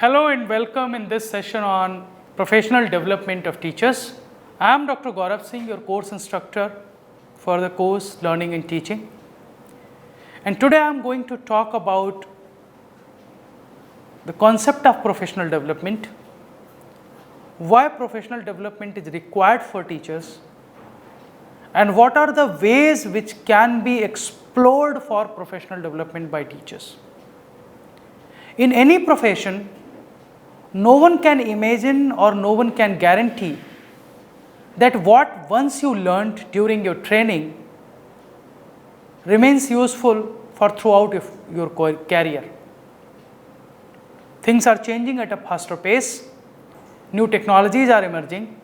Hello and welcome in this session on professional development of teachers. I am Dr. Gaurav Singh, your course instructor for the course Learning and Teaching. And today I am going to talk about the concept of professional development, why professional development is required for teachers, and what are the ways which can be explored for professional development by teachers. In any profession, no one can imagine or no one can guarantee that what once you learned during your training remains useful for throughout your career. Things are changing at a faster pace, new technologies are emerging,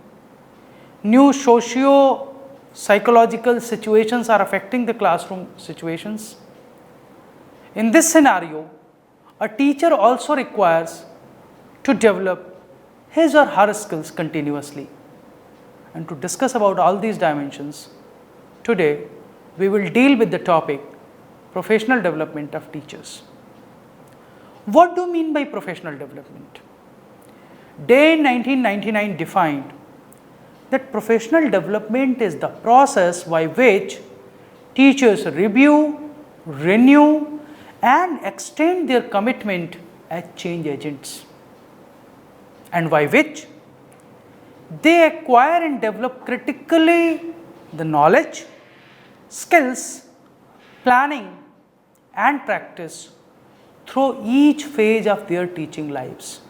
new socio-psychological situations are affecting the classroom situations. In this scenario, a teacher also requires to develop his or her skills continuously. And to discuss about all these dimensions, today we will deal with the topic professional development of teachers. What do you mean by professional development? Day in 1999 defined that professional development is the process by which teachers review, renew and extend their commitment as change agents, and by which they acquire and develop critically the knowledge, skills, planning and practice through each phase of their teaching lives.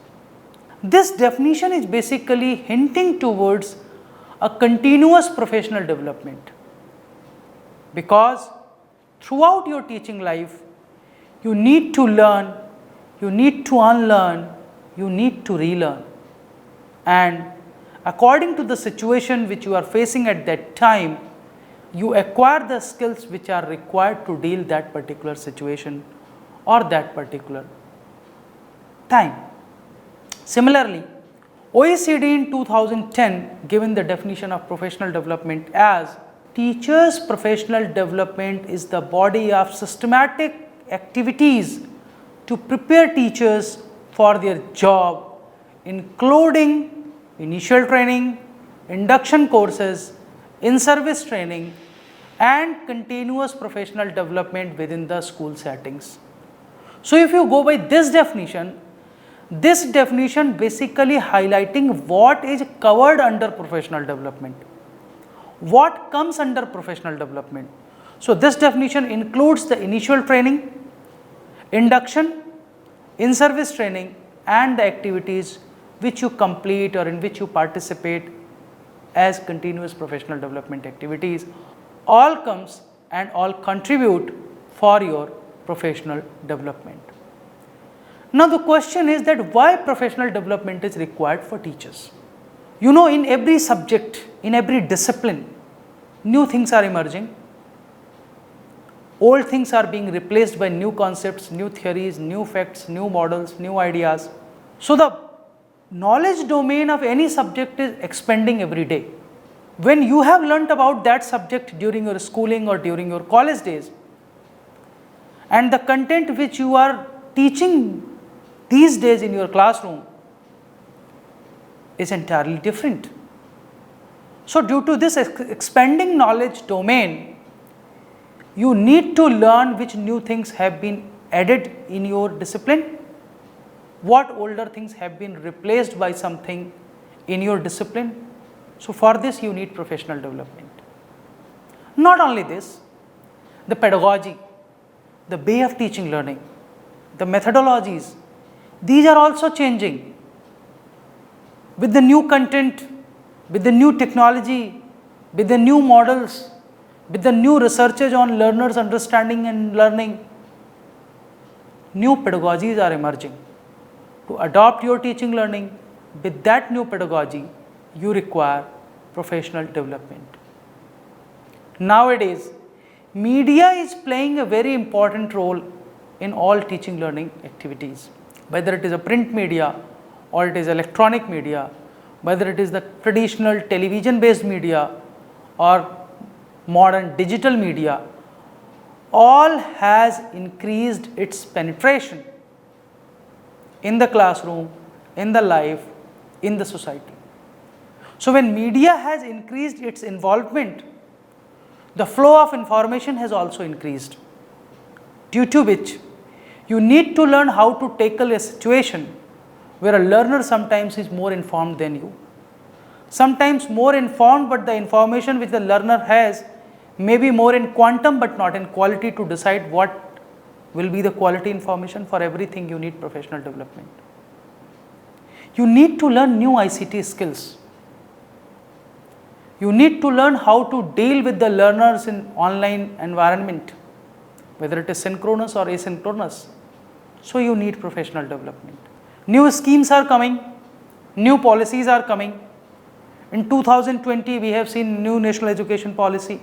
This definition is basically hinting towards a continuous professional development, because throughout your teaching life you need to learn, you need to unlearn, you need to relearn, and according to the situation which you are facing at that time, you acquire the skills which are required to deal that particular situation or that particular time. Similarly, OECD in 2010 given the definition of professional development as teachers' professional development is the body of systematic activities to prepare teachers for their job, including initial training, induction courses, in-service training and continuous professional development within the school settings. So if you go by this definition basically highlighting what is covered under professional development, what comes under professional development. So this definition includes the initial training, induction, in-service training and the activities which you complete or in which you participate as continuous professional development activities, all comes and all contribute for your professional development. Now the question is that why professional development is required for teachers? You know, in every subject, in every discipline, new things are emerging. Old things are being replaced by new concepts, new theories, new facts, new models, new ideas. So the knowledge domain of any subject is expanding every day. When you have learnt about that subject during your schooling or during your college days, and the content which you are teaching these days in your classroom is entirely different. So due to this expanding knowledge domain, you need to learn which new things have been added in your discipline, what older things have been replaced by something in your discipline. So for this you need professional development. Not only this, the pedagogy, the way of teaching learning, the methodologies, these are also changing with the new content, with the new technology, with the new models, with the new researches on learners' understanding and learning. New pedagogies are emerging. To adopt your teaching learning with that new pedagogy, you require professional development. Nowadays, media is playing a very important role in all teaching learning activities, whether it is a print media or it is electronic media, whether it is the traditional television based media or modern digital media, all has increased its penetration in the classroom, in the life, in the society. So when media has increased its involvement, the flow of information has also increased, due to which you need to learn how to tackle a situation where a learner sometimes is more informed than you. Sometimes more informed, but the information which the learner has may be more in quantum but not in quality. To decide what will be the quality information, for everything you need professional development. You need to learn new ICT skills. You need to learn how to deal with the learners in online environment, whether it is synchronous or asynchronous. So you need professional development. New schemes are coming, new policies are coming. In 2020, we have seen new national education policy.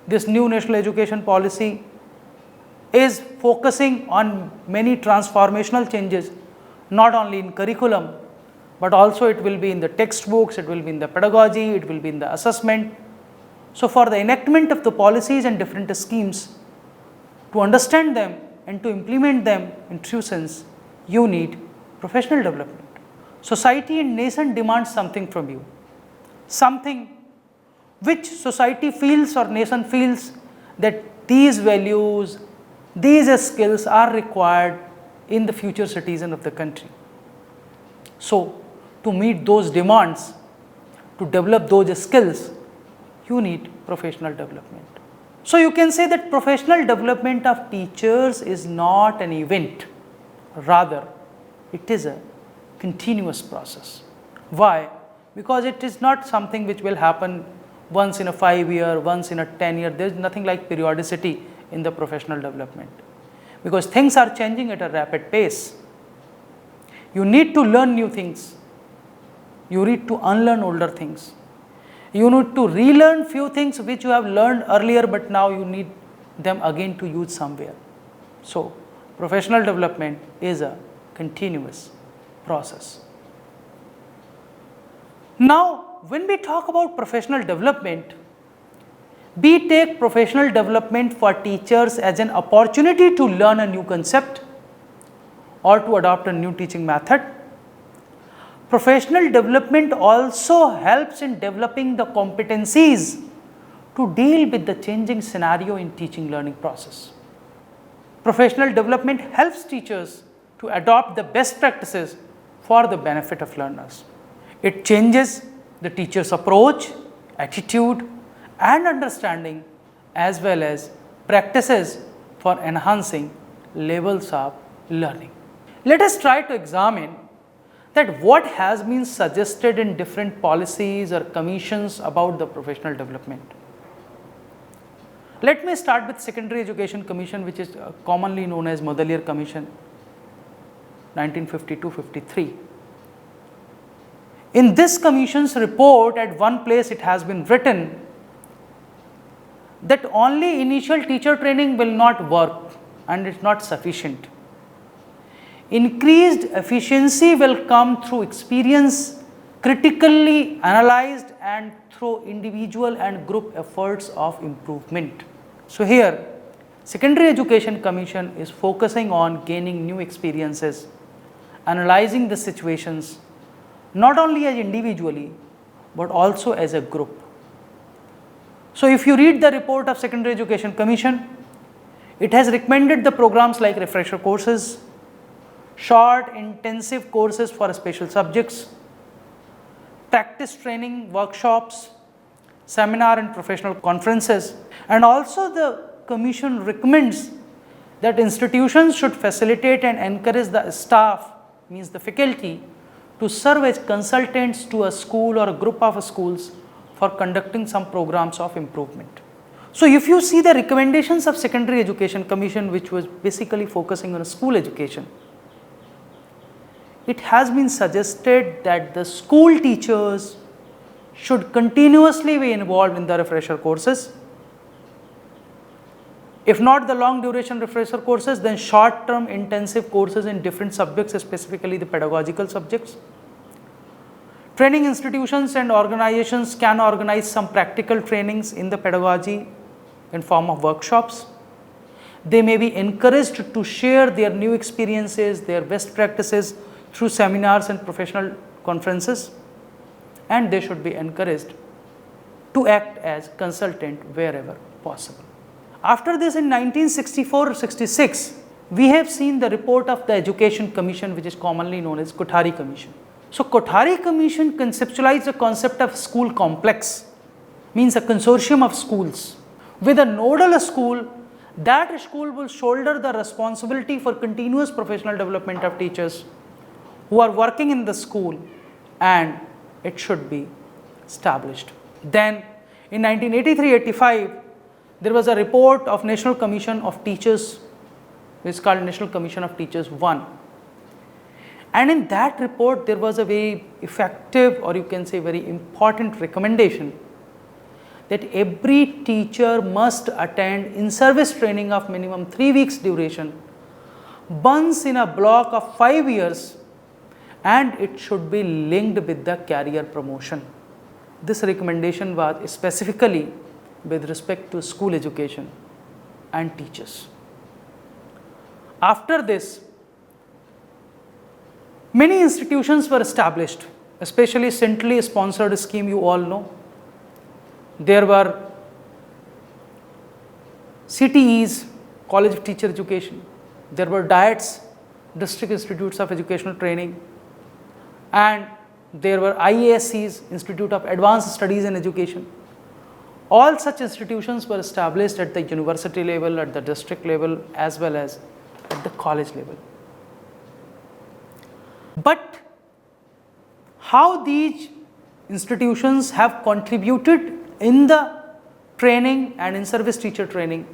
This new national education policy is focusing on many transformational changes, not only in curriculum, but also it will be in the textbooks, it will be in the pedagogy, it will be in the assessment. So for the enactment of the policies and different schemes, to understand them and to implement them in true sense, you need professional development. Society and nation demands something from you, something which society feels or nation feels that these values, these skills are required in the future citizen of the country. So to meet those demands, to develop those skills, you need professional development. So you can say that professional development of teachers is not an event, rather it is a continuous process. Why? Because it is not something which will happen once in a 5 year, once in a 10 year. There is nothing like periodicity in the professional development, because things are changing at a rapid pace. You need to learn new things. You need to unlearn older things. You need to relearn few things which you have learned earlier, but now you need them again to use somewhere. So professional development is a continuous process. Now, when we talk about professional development, we take professional development for teachers as an opportunity to learn a new concept or to adopt a new teaching method. Professional development also helps in developing the competencies to deal with the changing scenario in teaching learning process. Professional development helps teachers to adopt the best practices for the benefit of learners. It changes the teacher's approach, attitude and understanding, as well as practices for enhancing levels of learning. Let us try to examine that what has been suggested in different policies or commissions about the professional development. Let me start with Secondary Education Commission, which is commonly known as Mudaliar Commission, 1952-53. In this commission's report, at one place it has been written that only initial teacher training will not work and it is not sufficient. Increased efficiency will come through experience, critically analyzed and through individual and group efforts of improvement. So here, Secondary Education Commission is focusing on gaining new experiences, analyzing the situations, not only as individually, but also as a group. So if you read the report of Secondary Education Commission, it has recommended the programs like refresher courses, short intensive courses for special subjects, practice training workshops, seminar and professional conferences, and also the commission recommends that institutions should facilitate and encourage the staff, means the faculty, to serve as consultants to a school or a group of schools for conducting some programs of improvement. So if you see the recommendations of Secondary Education Commission, which was basically focusing on school education, it has been suggested that the school teachers should continuously be involved in the refresher courses. If not the long duration refresher courses, then short term intensive courses in different subjects, specifically the pedagogical subjects. Training institutions and organizations can organize some practical trainings in the pedagogy in form of workshops. They may be encouraged to share their new experiences, their best practices through seminars and professional conferences, and they should be encouraged to act as consultant wherever possible. After this, in 1964-66, we have seen the report of the Education Commission, which is commonly known as Kothari Commission. So, Kothari Commission conceptualized the concept of school complex, means a consortium of schools. With a nodal school, that school will shoulder the responsibility for continuous professional development of teachers who are working in the school, and it should be established. Then in 1983-85, there was a report of National Commission of Teachers, which is called National Commission of Teachers 1. And in that report, there was a very effective, or you can say very important recommendation, that every teacher must attend in-service training of minimum 3 weeks duration, once in a block of 5 years, and it should be linked with the career promotion. This recommendation was specifically with respect to school education and teachers. After this, many institutions were established, especially centrally sponsored scheme, you all know. There were CTEs, College of Teacher Education. There were DIETs, District Institutes of Educational Training, and there were IASCs, Institute of Advanced Studies in Education. All such institutions were established at the university level, at the district level, as well as at the college level. But how these institutions have contributed in the training and in-service teacher training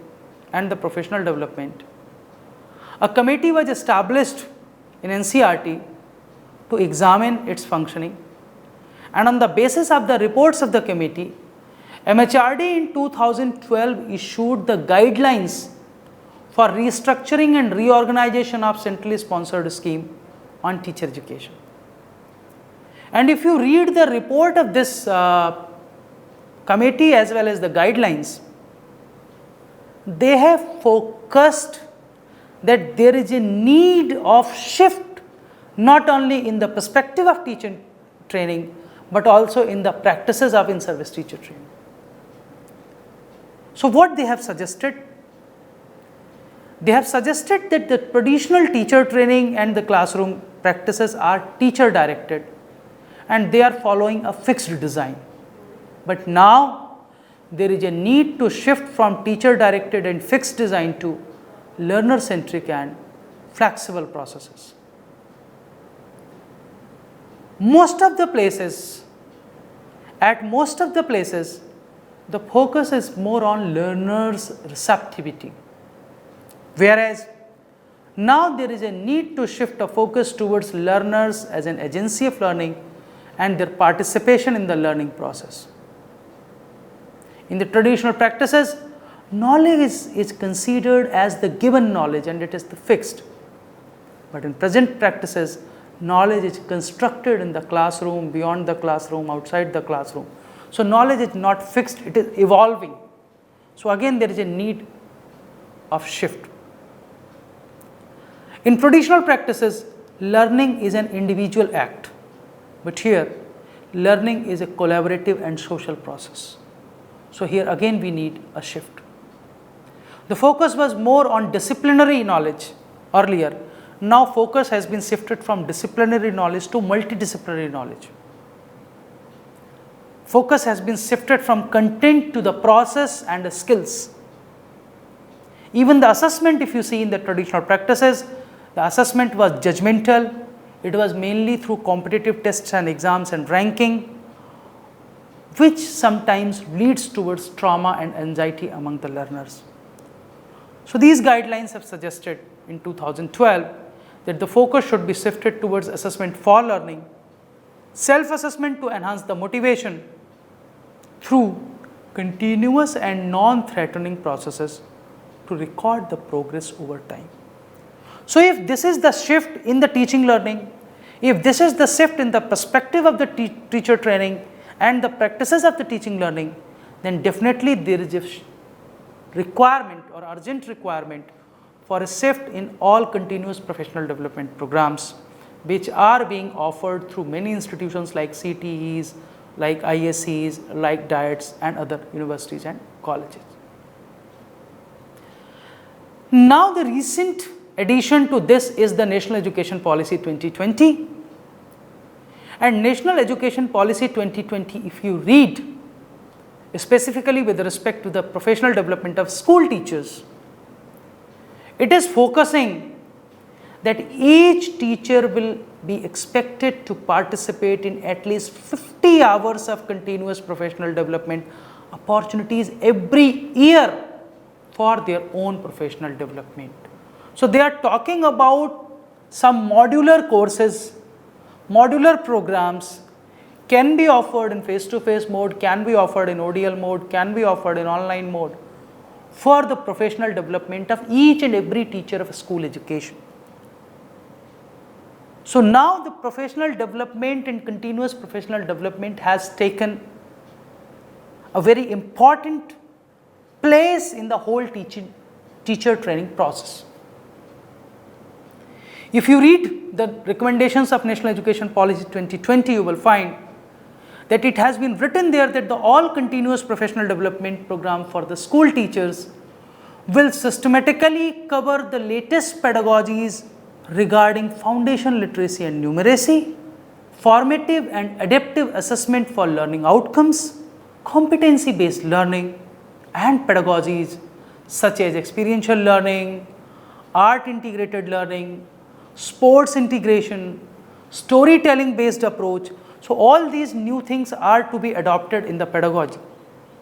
and the professional development, a committee was established in NCERT to examine its functioning, and on the basis of the reports of the committee, MHRD in 2012 issued the guidelines for restructuring and reorganization of centrally sponsored scheme on teacher education. And if you read the report of this committee as well as the guidelines, they have focused that there is a need of shift not only in the perspective of teaching training, but also in the practices of in-service teacher training. So what they have suggested? They have suggested that the traditional teacher training and the classroom practices are teacher directed, and they are following a fixed design. But now there is a need to shift from teacher directed and fixed design to learner centric and flexible processes. At most of the places, the focus is more on learners' receptivity, whereas now there is a need to shift a focus towards learners as an agency of learning and their participation in the learning process. In the traditional practices, knowledge is considered as the given knowledge and it is the fixed. But in present practices, knowledge is constructed in the classroom, beyond the classroom, outside the classroom. So knowledge is not fixed, it is evolving. So again there is a need of shift. In traditional practices, learning is an individual act, but here learning is a collaborative and social process. So here again we need a shift. The focus was more on disciplinary knowledge earlier. Now focus has been shifted from disciplinary knowledge to multidisciplinary knowledge. Focus has been shifted from content to the process and the skills. Even the assessment, if you see in the traditional practices, the assessment was judgmental. It was mainly through competitive tests and exams and ranking, which sometimes leads towards trauma and anxiety among the learners. So these guidelines have suggested in 2012 that the focus should be shifted towards assessment for learning, self-assessment to enhance the motivation through continuous and non-threatening processes to record the progress over time. So if this is the shift in the teaching learning, if this is the shift in the perspective of the teacher training and the practices of the teaching learning, then definitely there is a requirement or urgent requirement for a shift in all continuous professional development programs which are being offered through many institutions like CTEs, like ISCs, like DIETs and other universities and colleges. Now the recent addition to this is the National Education Policy 2020, and National Education Policy 2020, if you read specifically with respect to the professional development of school teachers, it is focusing that each teacher will be expected to participate in at least 50 hours of continuous professional development opportunities every year for their own professional development. So they are talking about some modular courses, modular programs can be offered in face-to-face mode, can be offered in ODL mode, can be offered in online mode for the professional development of each and every teacher of school education. So now the professional development and continuous professional development has taken a very important place in the whole teacher training process. If you read the recommendations of National Education Policy 2020, you will find that it has been written there that the all continuous professional development program for the school teachers will systematically cover the latest pedagogies regarding foundation literacy and numeracy, formative and adaptive assessment for learning outcomes, competency based learning and pedagogies such as experiential learning, art integrated learning, sports integration, storytelling based approach. So all these new things are to be adopted in the pedagogy.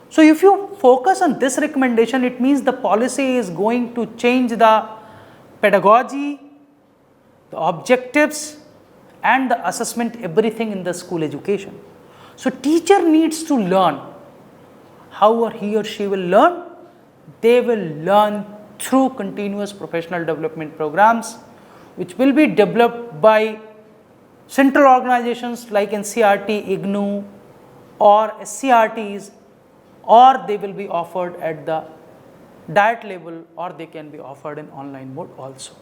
So if you focus on this recommendation, it means the policy is going to change the pedagogy, the objectives and the assessment, everything in the school education. So teacher needs to learn. How he or she will learn? They will learn through continuous professional development programs which will be developed by central organizations like NCERT, IGNOU or SCRTs, or they will be offered at the DIET level, or they can be offered in online mode also.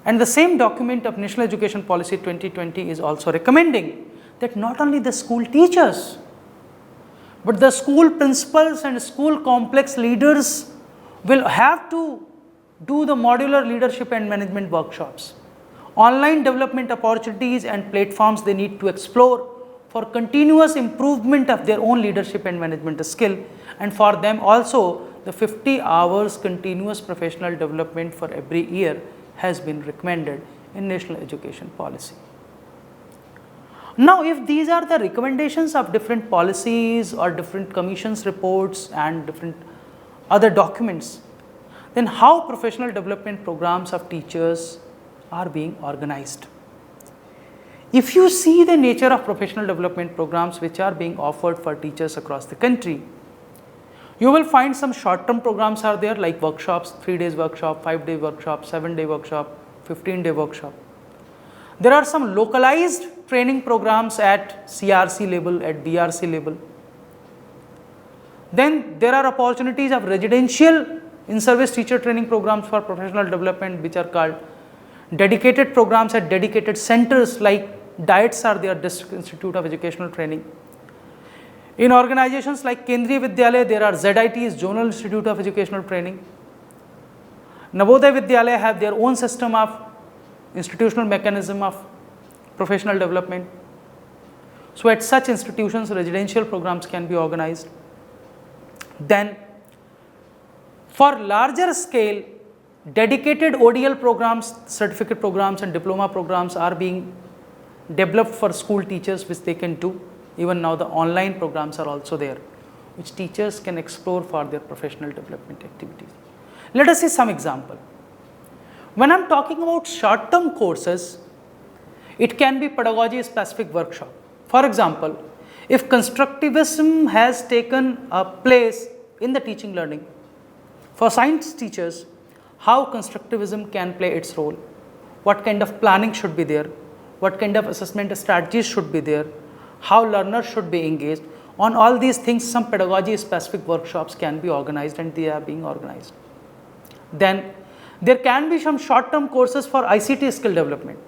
And the same document of National Education Policy 2020 is also recommending that not only the school teachers, but the school principals and school complex leaders will have to do the modular leadership and management workshops. Online development opportunities and platforms they need to explore for continuous improvement of their own leadership and management skill, and for them also the 50 hours continuous professional development for every year has been recommended in National Education Policy. Now if these are the recommendations of different policies or different commissions reports and different other documents, then how professional development programs of teachers are being organized? If you see the nature of professional development programs which are being offered for teachers across the country, you will find some short-term programs are there like workshops, 3 days workshop, 5-day workshop, 7-day workshop, 15-day workshop. There are some localized training programs at CRC level, at DRC level. Then there are opportunities of residential in-service teacher training programs for professional development which are called dedicated programs at dedicated centers like DIETs are there, District Institute of Educational Training. In organizations like Kendriya Vidyalaya, there are ZITs, Zonal Institute of Educational Training. Navodaya Vidyalaya have their own system of institutional mechanism of professional development. So at such institutions, residential programs can be organized. Then for larger scale, dedicated ODL programs, certificate programs and diploma programs are being developed for school teachers which they can do. Even now the online programs are also there which teachers can explore for their professional development activities. Let us see some example. When I am talking about short-term courses, it can be pedagogy specific workshop. For example, if constructivism has taken a place in the teaching learning, for science teachers, how constructivism can play its role, what kind of planning should be there, what kind of assessment strategies should be there, how learners should be engaged. On all these things, some pedagogy specific workshops can be organized and they are being organized. Then There can be some short-term courses for ICT skill development,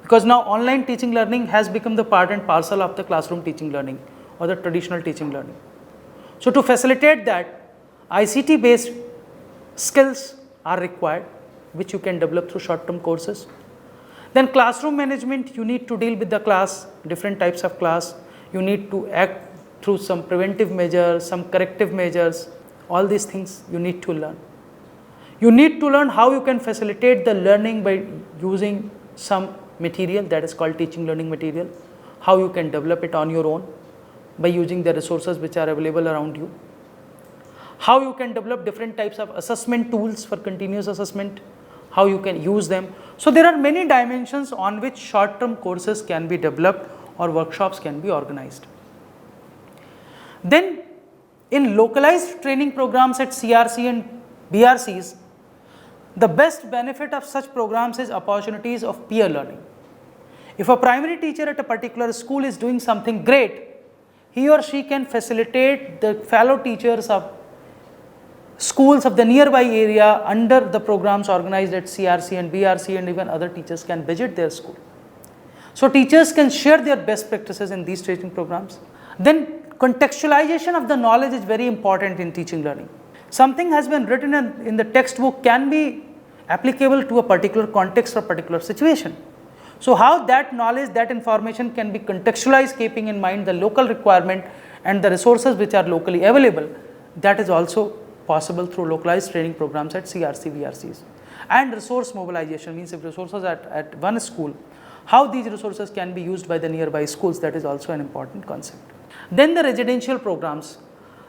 because now online teaching learning has become the part and parcel of the classroom teaching learning or the traditional teaching learning. So to facilitate that, ICT based skills are required, which you can develop through short-term courses. Then classroom management, you need to deal with the class, different types of class. You need to act through some preventive measures, some corrective measures, all these things you need to learn. You need to learn how you can facilitate the learning by using some material that is called teaching learning material, how you can develop it on your own by using the resources which are available around you, how you can develop different types of assessment tools for continuous assessment, how you can use them. So there are many dimensions on which short-term courses can be developed or workshops can be organized. Then in localized training programs at CRC and BRCs, the best benefit of such programs is opportunities of peer learning. If a primary teacher at a particular school is doing something great, he or she can facilitate the fellow teachers of schools of the nearby area under the programs organized at CRC and BRC, and even other teachers can visit their school. So teachers can share their best practices in these training programs. Then contextualization of the knowledge is very important in teaching learning. Something has been written in the textbook can be applicable to a particular context or particular situation. So how that knowledge, that information can be contextualized, keeping in mind the local requirement and the resources which are locally available, that is also possible through localized training programs at CRC, BRCs. And resource mobilization means if resources at one school, how these resources can be used by the nearby schools, that is also an important concept. Then the residential programs.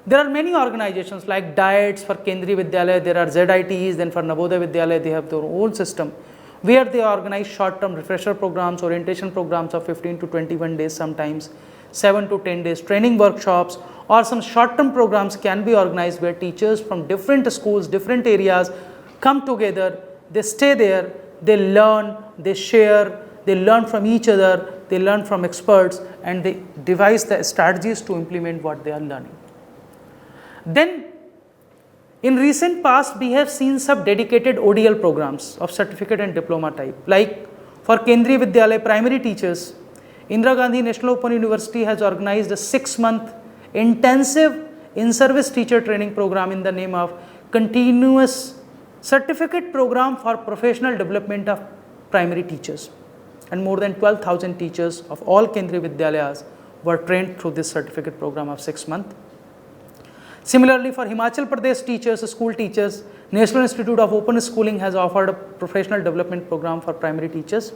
There are many organizations like DIETs for Kendriya Vidyalaya, there are ZITs, then for Navodaya Vidyalaya they have their own system where they organize short-term refresher programs, orientation programs of 15 to 21 days sometimes, 7 to 10 days training workshops, or some short-term programs can be organized where teachers from different schools, different areas come together, they stay there, they learn, they share, they learn from each other, they learn from experts, and they devise the strategies to implement what they are learning. Then in recent past, we have seen some dedicated ODL programs of certificate and diploma type. Like for Kendriya Vidyalaya primary teachers, Indira Gandhi National Open University has organized a 6-month intensive in-service teacher training program in the name of Continuous Certificate Program for Professional Development of Primary Teachers. And more than 12,000 teachers of all Kendriya Vidyalayas were trained through this certificate program of 6 months. Similarly, for Himachal Pradesh teachers, school teachers, National Institute of Open Schooling has offered a professional development program for primary teachers.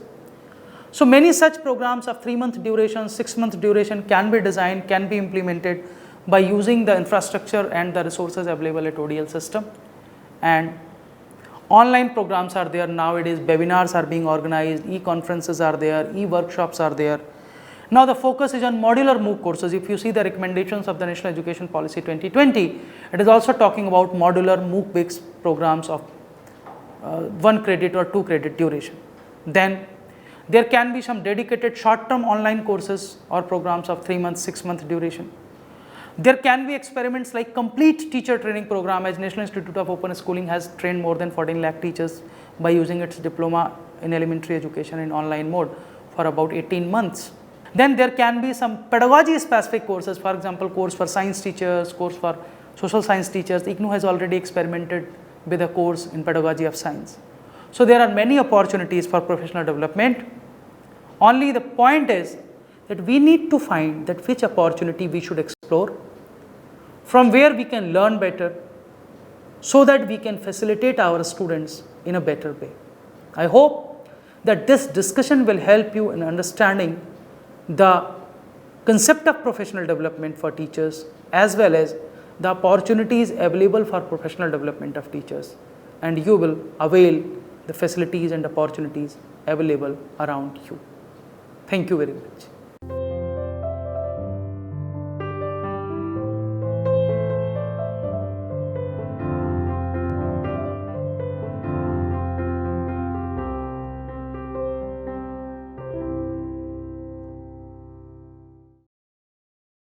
So many such programs of 3-month duration, 6-month duration can be designed, can be implemented by using the infrastructure and the resources available at ODL system. And online programs are there nowadays, webinars are being organized, e-conferences are there, e-workshops are there. Now the focus is on modular MOOC courses. If you see the recommendations of the National Education Policy 2020, it is also talking about modular MOOC based programs of 1 credit or 2 credit duration. Then there can be some dedicated short-term online courses or programs of 3 months, 6-month duration. There can be experiments like complete teacher training program, as National Institute of Open Schooling has trained more than 14 lakh teachers by using its diploma in elementary education in online mode for about 18 months. Then there can be some pedagogy specific courses, for example, course for science teachers, course for social science teachers. IGNOU has already experimented with a course in pedagogy of science. So there are many opportunities for professional development. Only the point is that we need to find that which opportunity we should explore, from where we can learn better, so that we can facilitate our students in a better way. I hope that this discussion will help you in understanding the concept of professional development for teachers, as well as the opportunities available for professional development of teachers, and you will avail the facilities and opportunities available around you. Thank you very much.